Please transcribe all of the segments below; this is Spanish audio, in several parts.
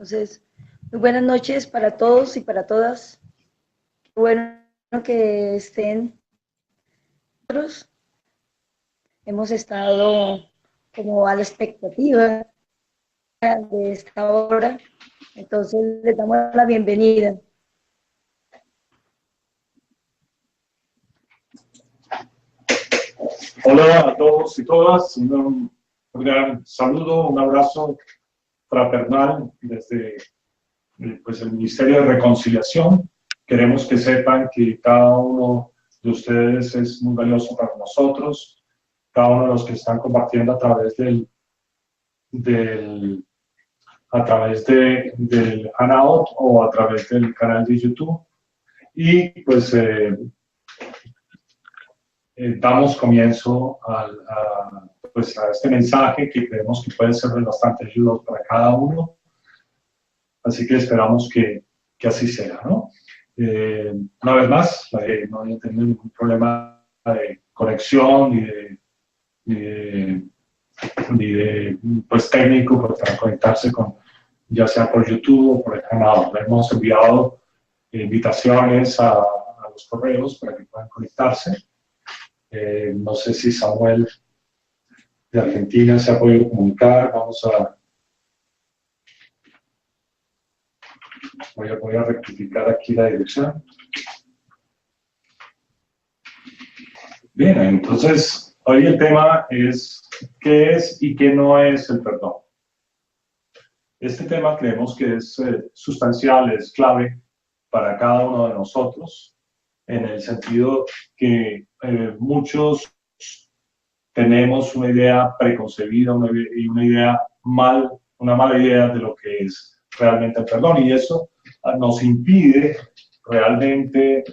Entonces, muy buenas noches para todos y para todas. Qué bueno que estén nosotros. Hemos estado como a la expectativa de esta hora. Entonces, les damos la bienvenida. Hola a todos y todas, un gran saludo, un abrazo fraternal desde el Ministerio de Reconciliación. Queremos que sepan que cada uno de ustedes es muy valioso para nosotros, cada uno de los que están compartiendo a través del Hangout o a través del canal de YouTube. Y pues damos comienzo a este mensaje que creemos que puede ser de bastante ayuda para cada uno. Así que esperamos que así sea, ¿no? Una vez más, no haya tenido ningún problema de conexión ni de técnico para conectarse con, ya sea por YouTube o por el canal. Hemos enviado invitaciones a los correos para que puedan conectarse. No sé si Samuel de Argentina se ha podido comunicar. Voy a rectificar aquí la dirección. Bien, entonces hoy el tema es qué es y qué no es el perdón. Este tema creemos que es sustancial, es clave para cada uno de nosotros, en el sentido que muchos tenemos una idea preconcebida y una mala idea de lo que es realmente el perdón, y eso nos impide realmente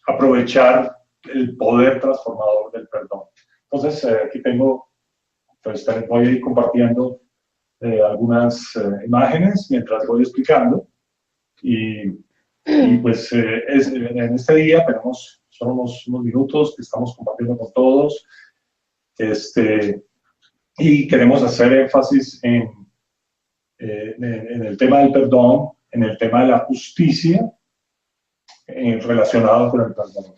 aprovechar el poder transformador del perdón. Entonces, aquí voy a ir compartiendo algunas imágenes mientras voy explicando, y pues en este día son unos minutos que estamos compartiendo con todos, y queremos hacer énfasis en el tema del perdón, en el tema de la justicia relacionado con el perdón,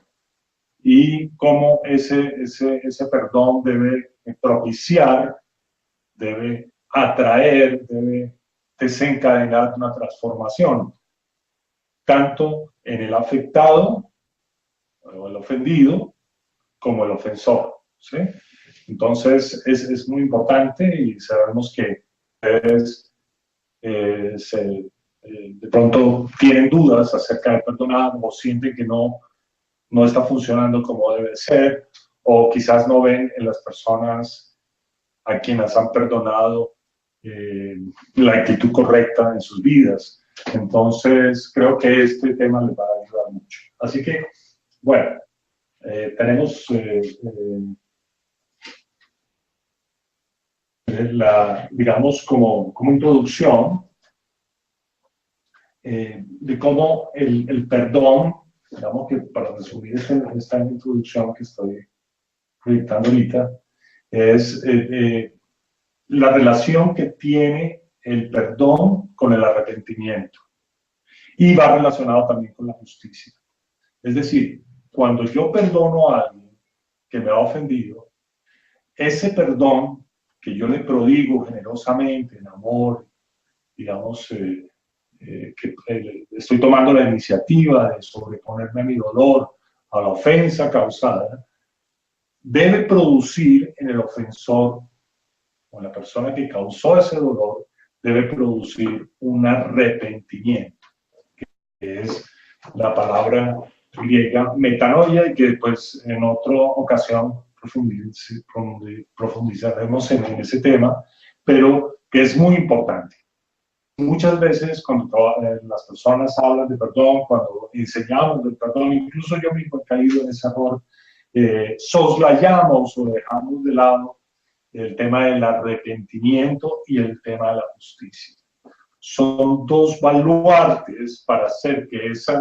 y cómo ese perdón debe propiciar, debe atraer, debe desencadenar una transformación, tanto en el afectado o el ofendido como el ofensor, ¿sí? Entonces es muy importante, y sabemos que ustedes de pronto tienen dudas acerca de perdonar, o sienten que no está funcionando como debe ser, o quizás no ven en las personas a quienes han perdonado la actitud correcta en sus vidas. Entonces, creo que este tema les va a ayudar mucho. Así que, bueno, tenemos digamos, como introducción de cómo el perdón, digamos que para resumir esta introducción que estoy proyectando ahorita, es la relación que tiene el perdón con el arrepentimiento, y va relacionado también con la justicia. Es decir, cuando yo perdono a alguien que me ha ofendido, ese perdón que yo le prodigo generosamente, en amor, digamos, que estoy tomando la iniciativa de sobreponerme a mi dolor, a la ofensa causada, debe producir en el ofensor, o en la persona que causó ese dolor, debe producir un arrepentimiento, que es la palabra griega metanoia, y que después en otra ocasión profundizaremos en ese tema, pero que es muy importante. Muchas veces cuando las personas hablan de perdón, cuando enseñamos del perdón, incluso yo mismo he caído en ese error, soslayamos o dejamos de lado el tema del arrepentimiento y el tema de la justicia. Son dos baluartes para hacer que ese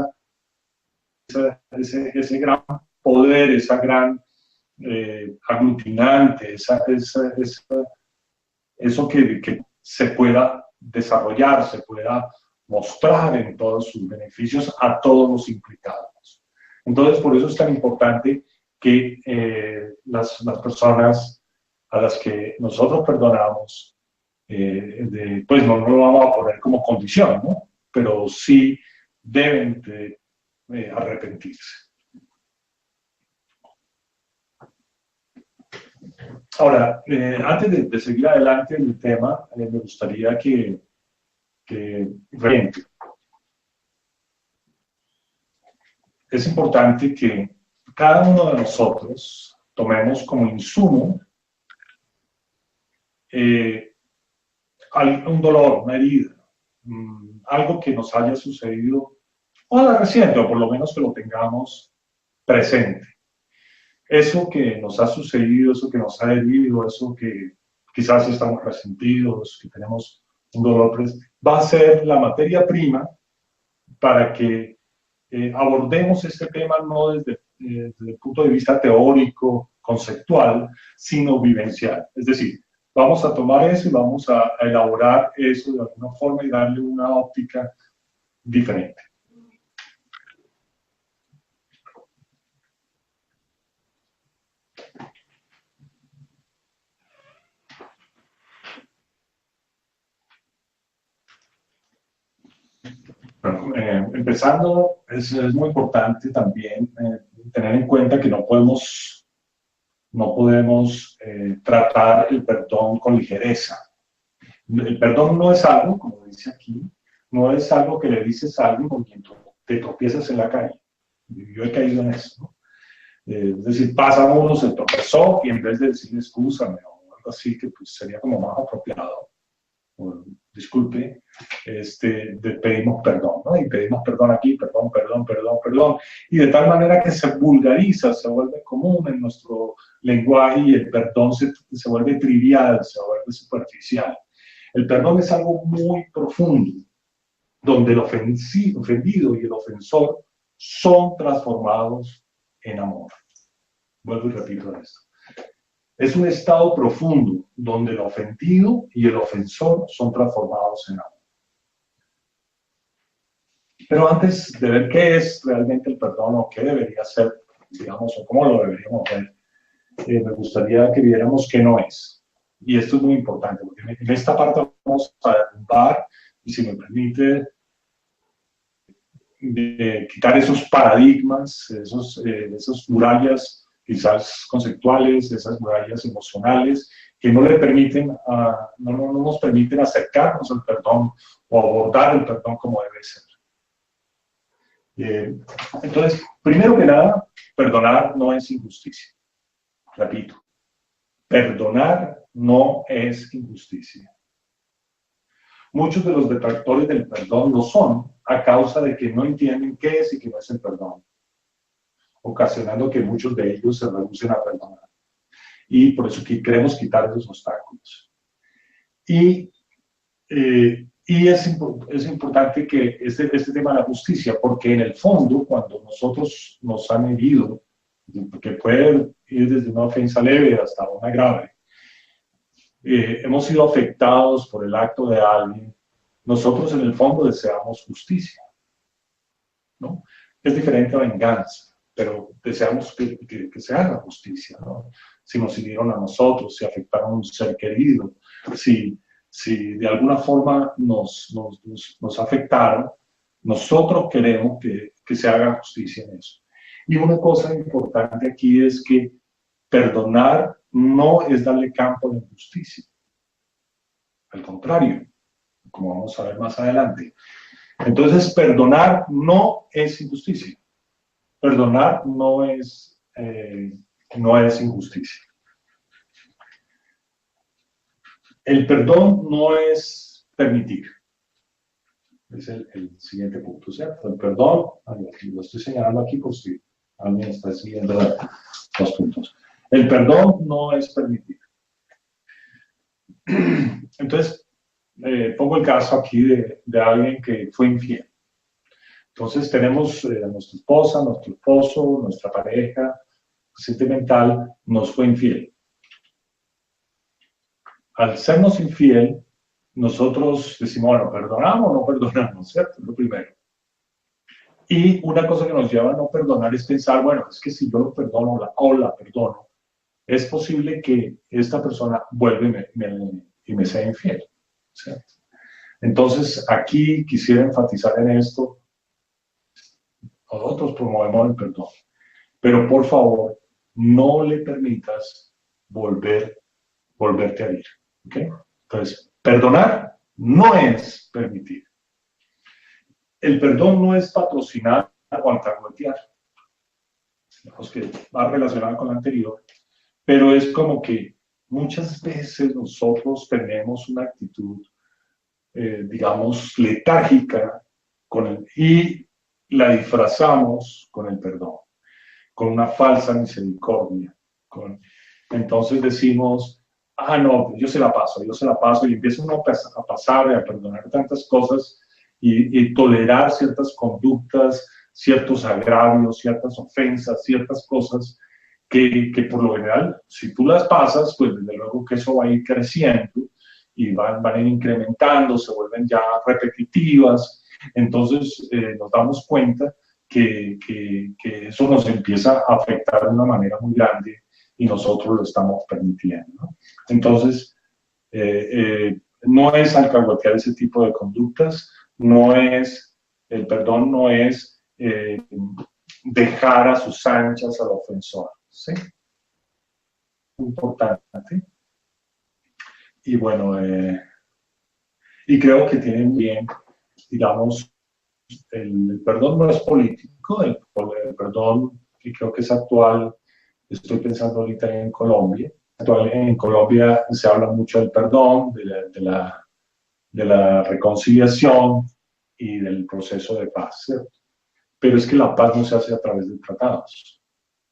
gran poder, esa gran aglutinante, eso que se pueda desarrollarse, pueda mostrar en todos sus beneficios a todos los implicados. Entonces, por eso es tan importante que las personas a las que nosotros perdonamos, pues no lo vamos a poner como condición, ¿no? Pero sí deben de arrepentirse. Ahora, antes de seguir adelante en el tema, me gustaría que es importante que cada uno de nosotros tomemos como insumo un dolor, una herida, algo que nos haya sucedido o a la reciente, o por lo menos que lo tengamos presente. Eso que nos ha sucedido, eso que nos ha herido, eso que quizás estamos resentidos, que tenemos un dolor, va a ser la materia prima para que abordemos este tema no desde el punto de vista teórico, conceptual, sino vivencial. Es decir, vamos a tomar eso y vamos a elaborar eso de alguna forma y darle una óptica diferente. Bueno, empezando, es muy importante también tener en cuenta que no podemos tratar el perdón con ligereza. El perdón no es algo, como dice aquí, no es algo que le dices a alguien con quien te tropiezas en la calle. Yo he caído en eso, ¿no? Es decir, pasa uno, se tropezó y en vez de decirle excúsame o algo así, que pues sería como más apropiado, o, disculpe, pedimos perdón, ¿no? Y pedimos perdón aquí, perdón, perdón, perdón, perdón. Y de tal manera que se vulgariza, se vuelve común en nuestro lenguaje y el perdón se vuelve trivial, se vuelve superficial. El perdón es algo muy profundo, donde el ofendido y el ofensor son transformados en amor. Vuelvo y repito esto. Es un estado profundo donde el ofendido y el ofensor son transformados en amor. Pero antes de ver qué es realmente el perdón o qué debería ser, digamos, o cómo lo deberíamos ver, me gustaría que viéramos qué no es. Y esto es muy importante, porque en esta parte vamos a derrumbar, y si me permite, quitar esos paradigmas, esas murallas quizás conceptuales, esas murallas emocionales, que no nos permiten acercarnos al perdón o abordar el perdón como debe ser. Entonces, primero que nada, perdonar no es injusticia. Repito, perdonar no es injusticia. Muchos de los detractores del perdón lo son a causa de que no entienden qué es y qué no es el perdón, ocasionando que muchos de ellos se rehúsen a perdonar. Y por eso que queremos quitar esos obstáculos. Y es importante que este tema de la justicia, porque en el fondo, cuando nosotros nos han herido, que puede ir desde una ofensa leve hasta una grave, hemos sido afectados por el acto de alguien, nosotros en el fondo deseamos justicia, ¿no? Es diferente a venganza, pero deseamos que se haga justicia, ¿no? Si nos hirieron a nosotros, si afectaron a un ser querido, si de alguna forma nos afectaron, nosotros queremos que se haga justicia en eso. Y una cosa importante aquí es que perdonar no es darle campo a la injusticia. Al contrario, como vamos a ver más adelante. Entonces, perdonar no es injusticia. Perdonar no es injusticia. El perdón no es permitir. Es el siguiente punto, ¿cierto? El perdón, lo estoy señalando aquí por si alguien está siguiendo los puntos. El perdón no es permitir. Entonces, pongo el caso aquí de alguien que fue infiel. Entonces, tenemos a nuestra esposa, nuestro esposo, nuestra pareja sentimental nos fue infiel. Al sernos infiel, nosotros decimos, bueno, ¿perdonamos o no perdonamos? ¿Cierto? Lo primero. Y una cosa que nos lleva a no perdonar es pensar, bueno, es que si yo lo perdono o la perdono, es posible que esta persona vuelva y me sea infiel. ¿Cierto? Entonces, aquí quisiera enfatizar en esto. Nosotros promovemos el perdón, pero por favor, no le permitas volverte a ir. ¿Okay? Entonces, perdonar no es permitir. El perdón no es patrocinar o alcahuetear. Digamos que va relacionado con lo anterior, pero es como que muchas veces nosotros tenemos una actitud, digamos, letárgica y la disfrazamos con el perdón, con una falsa misericordia. Entonces decimos, no, yo se la paso, y empieza uno a pasar y a perdonar tantas cosas y tolerar ciertas conductas, ciertos agravios, ciertas ofensas, ciertas cosas que por lo general, si tú las pasas, pues desde luego que eso va a ir creciendo y van a ir incrementando, se vuelven ya repetitivas. Entonces nos damos cuenta que eso nos empieza a afectar de una manera muy grande y nosotros lo estamos permitiendo, ¿no? Entonces, no es alcahuetear ese tipo de conductas, el perdón no es dejar a sus anchas al ofensor, ¿sí? Importante. Y bueno, y creo que tienen bien, digamos, el perdón no es político, el perdón, y creo que es actual. Estoy pensando ahorita en Colombia. En Colombia se habla mucho del perdón, de la reconciliación y del proceso de paz, ¿cierto? Pero es que la paz no se hace a través de tratados.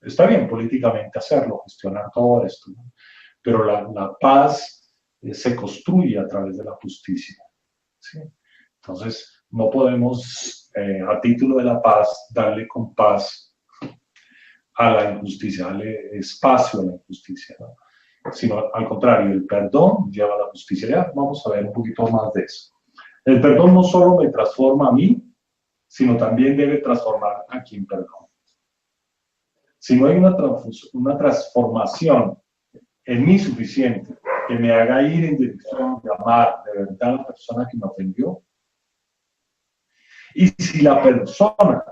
Está bien políticamente hacerlo, gestionar todo esto, ¿no? Pero la paz se construye a través de la justicia, ¿sí? Entonces, no podemos, a título de la paz, darle compás a la injusticia, darle espacio a la injusticia, ¿no? Sino al contrario, el perdón lleva a la justicia. Ya vamos a ver un poquito más de eso. El perdón no solo me transforma a mí, sino también debe transformar a quien perdona. Si no hay una transformación en mí suficiente que me haga ir en dirección de amar de verdad a la persona que me ofendió, y si la persona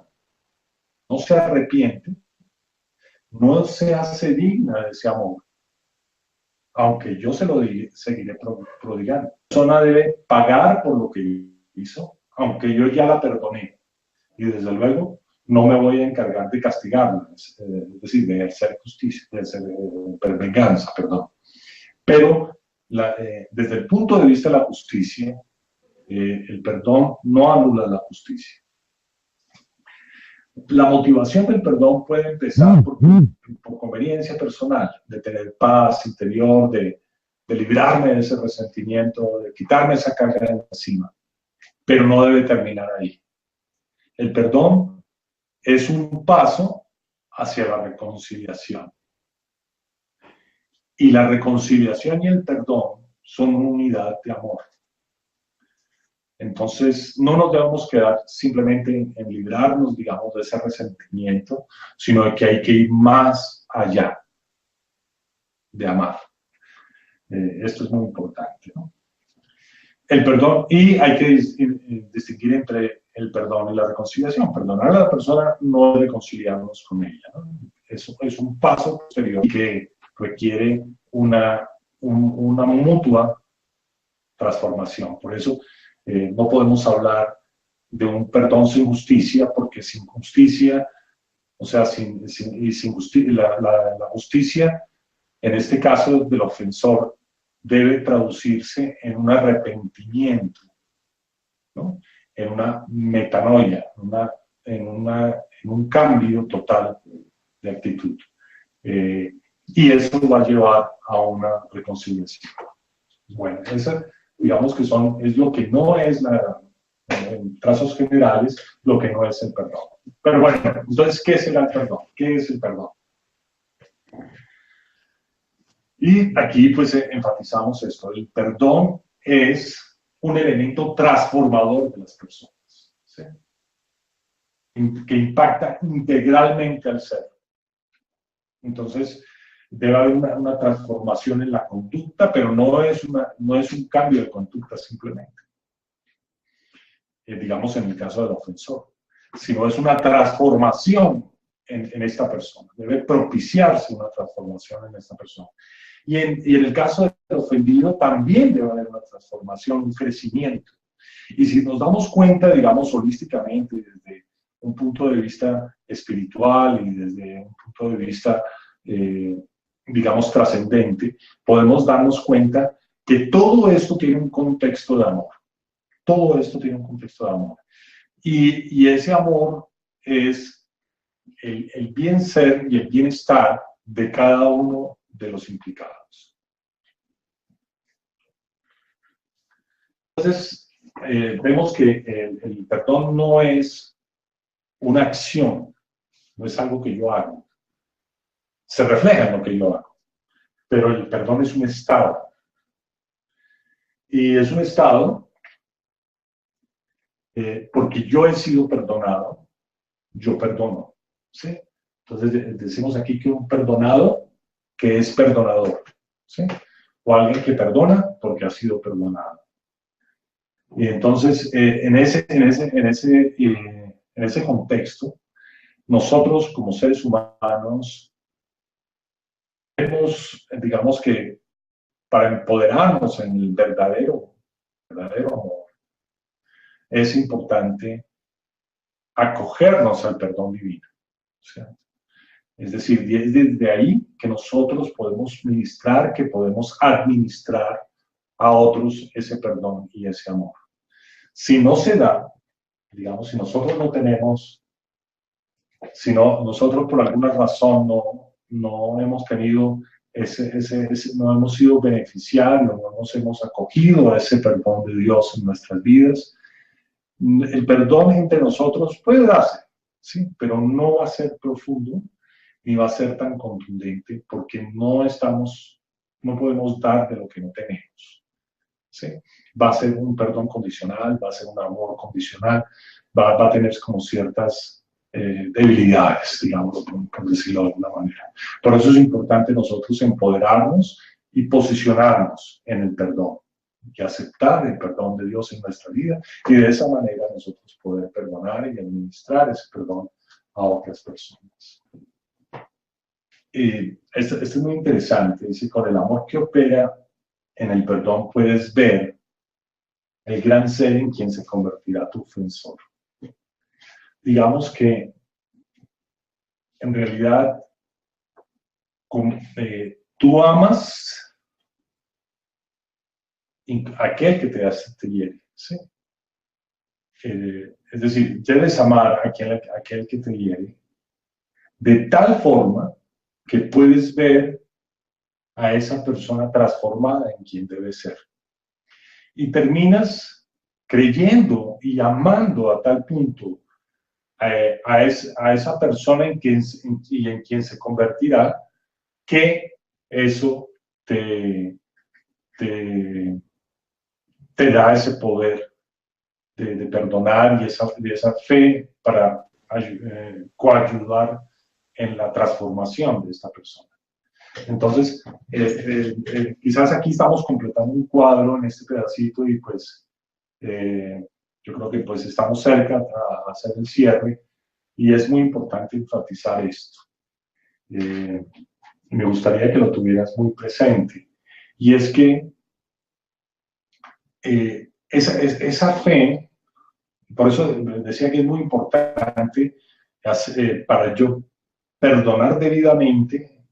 no se arrepiente, no se hace digna de ese amor, aunque yo se lo seguiré prodigando. La persona debe pagar por lo que hizo, aunque yo ya la perdoné. Y desde luego no me voy a encargar de castigarla, es decir, de hacer justicia, de hacer venganza, perdón. Pero desde el punto de vista de la justicia, el perdón no anula la justicia. La motivación del perdón puede empezar por conveniencia personal, de tener paz interior, de librarme de ese resentimiento, de quitarme esa carga de encima, pero no debe terminar ahí. El perdón es un paso hacia la reconciliación. Y la reconciliación y el perdón son una unidad de amor. Entonces, no nos debemos quedar simplemente en librarnos, digamos, de ese resentimiento, sino de que hay que ir más allá de amar. Esto es muy importante, ¿no? El perdón, y hay que distinguir entre el perdón y la reconciliación. Perdonar a la persona no es reconciliarnos con ella, ¿no? Eso es un paso posterior que requiere una mutua transformación. Por eso no podemos hablar de un perdón sin justicia, porque sin justicia, o sea, sin justicia, la justicia, en este caso del ofensor, debe traducirse en un arrepentimiento, ¿no? En una metanoia, en un cambio total de actitud. Y eso va a llevar a una reconciliación. Bueno, esa, digamos que es lo que no es, en trazos generales, lo que no es el perdón. Pero bueno, entonces, ¿qué será el perdón? ¿Qué es el perdón? Y aquí pues enfatizamos esto, el perdón es un elemento transformador de las personas, ¿sí? Que impacta integralmente al ser. Entonces, debe haber una transformación en la conducta, pero no es un cambio de conducta simplemente, digamos en el caso del ofensor, sino es una transformación en esta persona. Debe propiciarse una transformación en esta persona. Y en el caso del ofendido también debe haber una transformación, un crecimiento. Y si nos damos cuenta, digamos, holísticamente, desde un punto de vista espiritual y desde un punto de vista, digamos, trascendente, podemos darnos cuenta que todo esto tiene un contexto de amor. Todo esto tiene un contexto de amor. Y ese amor es el bien ser y el bienestar de cada uno de los implicados. Entonces, vemos que el perdón no es una acción, no es algo que yo hago. Se refleja en lo que yo hago, pero el perdón es un estado. Y es un estado porque yo he sido perdonado, yo perdono, ¿sí? Entonces decimos aquí que un perdonado que es perdonador, ¿sí? O alguien que perdona porque ha sido perdonado. Y entonces, en ese contexto, nosotros como seres humanos tenemos, digamos que, para empoderarnos en el verdadero amor, es importante acogernos al perdón divino, ¿sí? Es decir, es desde ahí que nosotros podemos ministrar, que podemos administrar a otros ese perdón y ese amor. Si no se da, digamos, si nosotros no tenemos, si no, nosotros por alguna razón no hemos tenido no hemos sido beneficiarios, no nos hemos acogido a ese perdón de Dios en nuestras vidas, el perdón entre nosotros puede darse, ¿sí? Pero no va a ser profundo ni va a ser tan contundente porque no podemos dar de lo que no tenemos, ¿sí? Va a ser un perdón condicional, va a ser un amor condicional, va a tener como ciertas debilidades, digamos, por decirlo de alguna manera. Por eso es importante nosotros empoderarnos y posicionarnos en el perdón y aceptar el perdón de Dios en nuestra vida y de esa manera nosotros poder perdonar y administrar ese perdón a otras personas. Esto es muy interesante, dice, con el amor que opera en el perdón puedes ver el gran ser en quien se convertirá tu ofensor. Digamos que en realidad tú amas a aquel que te hiere, ¿sí? Es decir, debes amar a aquel que te hiere de tal forma que puedes ver a esa persona transformada en quien debe ser. Y terminas creyendo y amando a tal punto a esa persona en quien se convertirá, que eso te da ese poder de perdonar y esa fe para coayudar en la transformación de esta persona. Entonces, quizás aquí estamos completando un cuadro en este pedacito y pues yo creo que pues estamos cerca a hacer el cierre y es muy importante enfatizar esto. Me gustaría que lo tuvieras muy presente. Y es que esa fe, por eso decía que es muy importante para yo perdonar debidamente,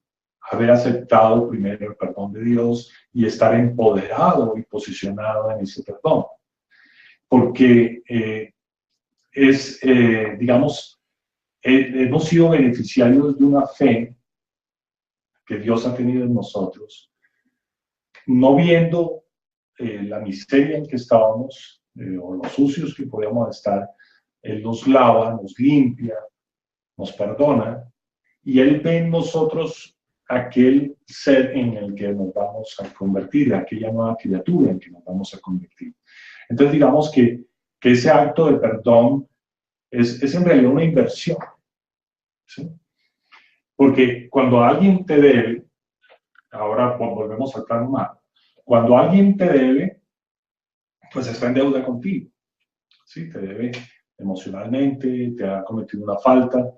haber aceptado primero el perdón de Dios y estar empoderado y posicionado en ese perdón. Porque digamos, hemos sido beneficiarios de una fe que Dios ha tenido en nosotros, no viendo la miseria en que estábamos o los sucios que podíamos estar. Él nos lava, nos limpia, nos perdona y Él ve en nosotros aquel ser en el que nos vamos a convertir, aquella nueva criatura en que nos vamos a convertir. Entonces digamos que ese acto de perdón es en realidad una inversión, ¿sí? Porque cuando alguien te debe, ahora volvemos al plano humano, cuando alguien te debe, pues está en deuda contigo, ¿sí? Te debe emocionalmente, te ha cometido una falta,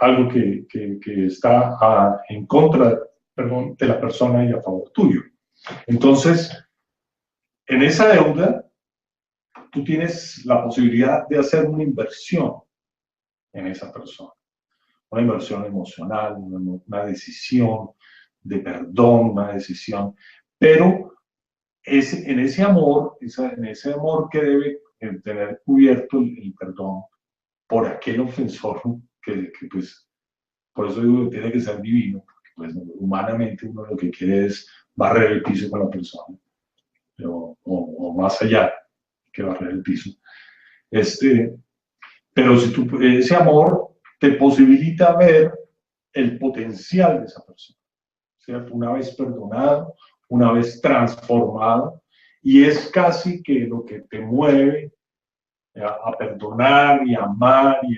algo que está en contra, perdón, de la persona y a favor tuyo. Entonces, en esa deuda, tú tienes la posibilidad de hacer una inversión en esa persona. Una inversión emocional, una decisión de perdón, una decisión, pero en ese amor que debe tener cubierto el perdón por aquel ofensor pues, por eso digo que tiene que ser divino, porque pues humanamente uno lo que quiere es barrer el piso con la persona, o más allá que barrer el piso. Pero si ese amor te posibilita ver el potencial de esa persona, ¿cierto? Una vez perdonado, una vez transformado, y es casi que lo que te mueve a perdonar y a amar y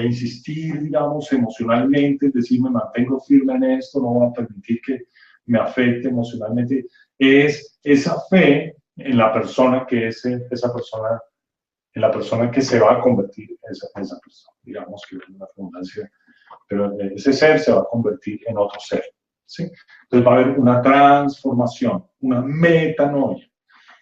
a insistir, digamos, emocionalmente, es decir, me mantengo firme en esto, no voy a permitir que me afecte emocionalmente, es esa fe en la persona que es esa persona, en la persona que se va a convertir en esa persona, digamos que es una redundancia, pero ese ser se va a convertir en otro ser, ¿sí? Entonces va a haber una transformación, una metanoia,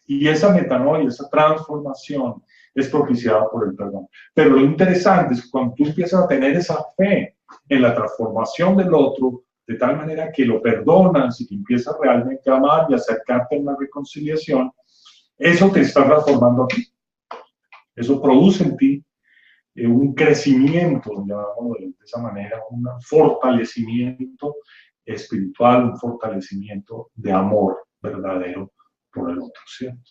y esa metanoia, esa transformación es propiciada por el perdón. Pero lo interesante es que cuando tú empiezas a tener esa fe en la transformación del otro, de tal manera que lo perdonas y que empiezas realmente a amar y acercarte a una reconciliación, eso te está transformando a ti. Eso produce en ti un crecimiento, llamémoslo de esa manera, un fortalecimiento espiritual, un fortalecimiento de amor verdadero por el otro, ¿cierto?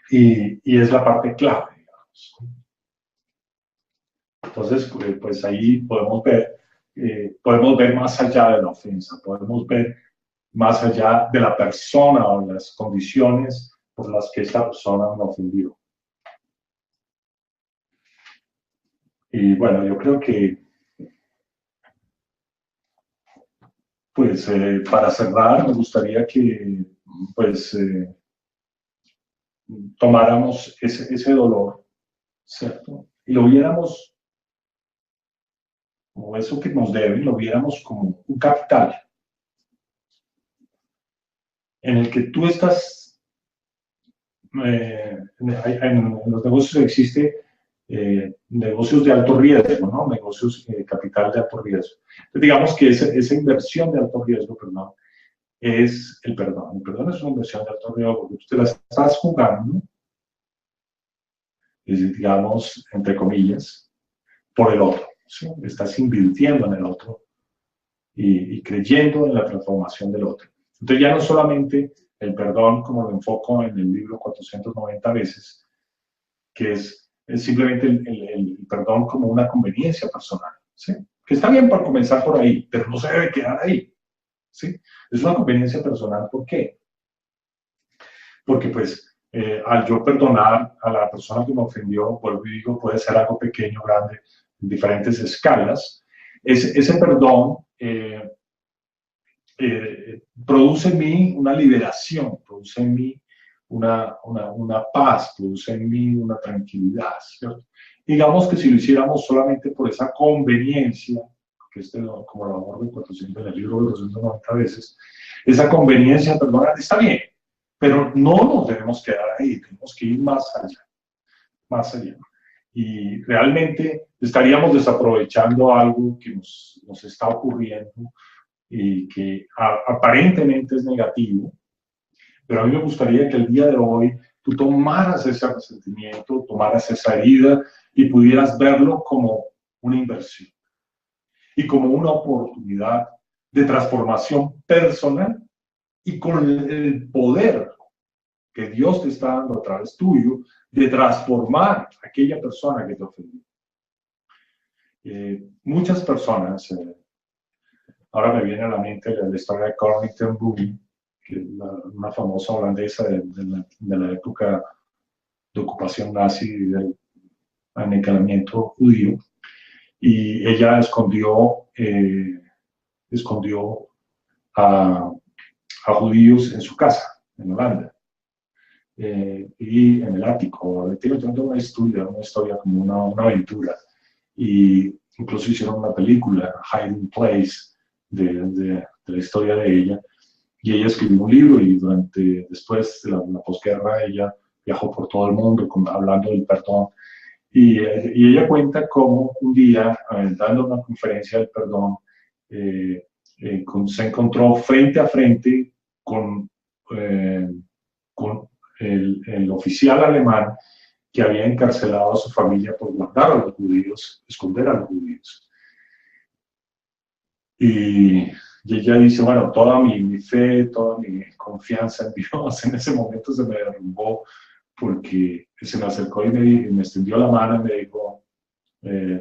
Y es la parte clave, digamos. Entonces, pues ahí podemos ver más allá de la ofensa, podemos ver más allá de la persona o las condiciones por las que esa persona me ofendió. Y bueno, yo creo que, pues, para cerrar, me gustaría que, pues, tomáramos ese dolor, ¿cierto? Y lo viéramos como eso que nos debe, lo viéramos como un capital en el que tú estás, en los negocios existe negocios de alto riesgo, ¿no? Negocios capital de alto riesgo. Entonces, digamos que esa inversión de alto riesgo, perdón, es el perdón. El perdón es una inversión de alto riesgo porque tú te la estás jugando, digamos, entre comillas, por el otro, ¿sí? Estás invirtiendo en el otro y creyendo en la transformación del otro. Entonces ya no solamente el perdón, como lo enfoco en el libro 490 veces, que es simplemente el perdón como una conveniencia personal, ¿sí? Que está bien para comenzar por ahí, pero no se debe quedar ahí, ¿sí? Es una conveniencia personal, ¿por qué? Porque pues al yo perdonar a la persona que me ofendió, vuelvo y digo, puede ser algo pequeño, grande, en diferentes escalas, ese perdón produce en mí una liberación, produce en mí una paz, produce en mí una tranquilidad, ¿cierto? Digamos que si lo hiciéramos solamente por esa conveniencia, que como lo abordo en 400 en el libro de 290 veces, esa conveniencia, perdón, está bien, pero no nos debemos quedar ahí, tenemos que ir más allá, más allá. Y realmente estaríamos desaprovechando algo que nos está ocurriendo y que aparentemente es negativo, pero a mí me gustaría que el día de hoy tú tomaras ese resentimiento, tomaras esa herida y pudieras verlo como una inversión y como una oportunidad de transformación personal y con el poder que Dios te está dando a través tuyo de transformar a aquella persona que te ofendió. Muchas personas, ahora me viene a la mente la historia de Corrie ten Boom, que es una famosa holandesa de la época de ocupación nazi y del aniquilamiento judío, y ella escondió a judíos en su casa, en Holanda, y en el ático. Tiene toda una historia como una aventura, y incluso hicieron una película, Hiding Place, de la historia de ella, y ella escribió un libro, y después de la posguerra ella viajó por todo el mundo hablando del perdón, y ella cuenta cómo un día, dando una conferencia del perdón, se encontró frente a frente con el oficial alemán que había encarcelado a su familia por guardar a los judíos, esconder a los judíos. Y ella dice, bueno, toda mi fe, toda mi confianza en Dios en ese momento se me derrumbó, porque se me acercó y me extendió la mano y me dijo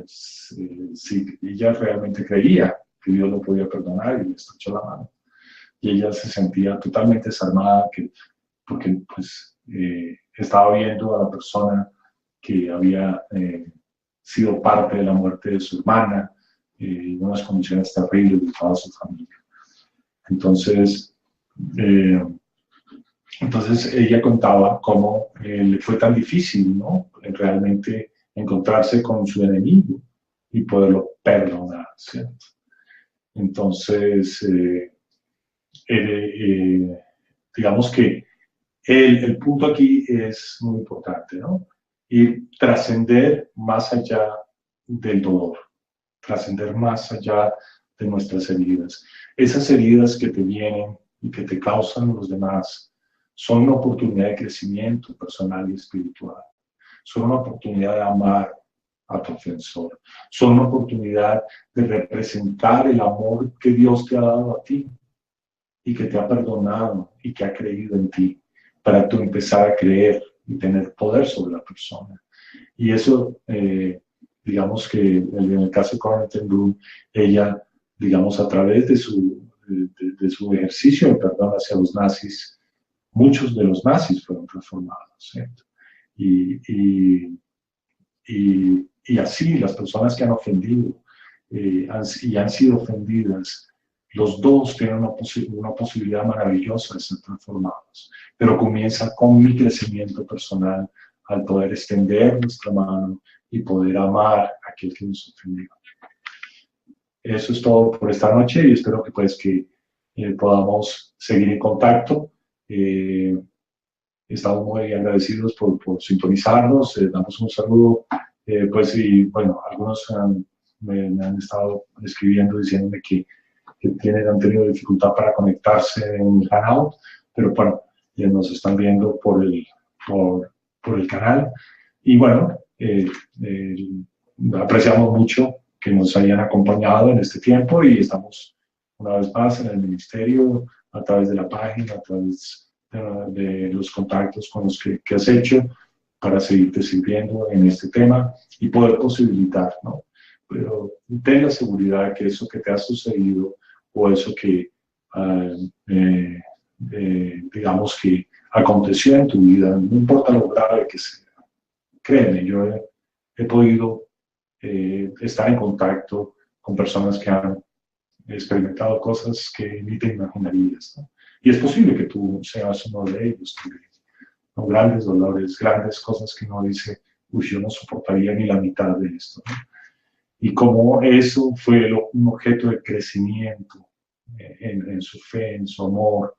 si ella realmente creía que Dios lo podía perdonar, y le estrechó la mano. Y ella se sentía totalmente desarmada, porque pues, estaba viendo a la persona que había sido parte de la muerte de su hermana, en unas condiciones terribles de toda su familia. Entonces ella contaba cómo le fue tan difícil, ¿no?, realmente encontrarse con su enemigo y poderlo perdonar, ¿cierto? Entonces, digamos que el punto aquí es muy importante, ¿no? Y trascender más allá del dolor, trascender más allá de nuestras heridas. Esas heridas que te vienen y que te causan los demás son una oportunidad de crecimiento personal y espiritual. Son una oportunidad de amar a tu ofensor. Son una oportunidad de representar el amor que Dios te ha dado a ti y que te ha perdonado y que ha creído en ti, para tú empezar a creer y tener poder sobre la persona. Y eso, digamos que en el caso de Corrie ten Boom, ella, digamos, a través de su ejercicio de perdón hacia los nazis, muchos de los nazis fueron transformados, ¿cierto? Y así las personas que han ofendido y han sido ofendidas, los dos tienen una posibilidad maravillosa de ser transformados. Pero comienza con mi crecimiento personal, al poder extender nuestra mano y poder amar a aquel que nos ofendió. Eso es todo por esta noche, y espero que podamos seguir en contacto. Estamos muy agradecidos por sintonizarnos. Damos un saludo, pues, y bueno, algunos me han estado escribiendo diciéndome que han tenido dificultad para conectarse en el Hangout, pero bueno, nos están viendo por el canal. Y bueno, apreciamos mucho que nos hayan acompañado en este tiempo, y estamos una vez más en el ministerio, a través de la página, a través de los contactos con los que has hecho, para seguirte sirviendo en este tema y poder posibilitar, ¿no? Pero ten la seguridad de que eso que te ha sucedido, o eso que digamos que aconteció en tu vida, no importa lo grave que sea, créeme, yo he podido estar en contacto con personas que han experimentado cosas que ni te imaginarías, ¿no? Y es posible que tú seas uno de ellos también, ¿no? Grandes dolores, grandes cosas que uno dice, uy, yo no soportaría ni la mitad de esto, ¿no? Y como eso fue un objeto de crecimiento en su fe, en su amor,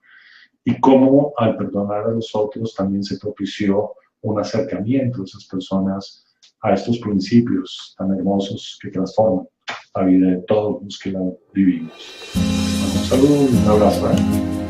y cómo al perdonar a los otros también se propició un acercamiento de esas personas a estos principios tan hermosos que transforman la vida de todos los que la vivimos. Un saludo y un abrazo.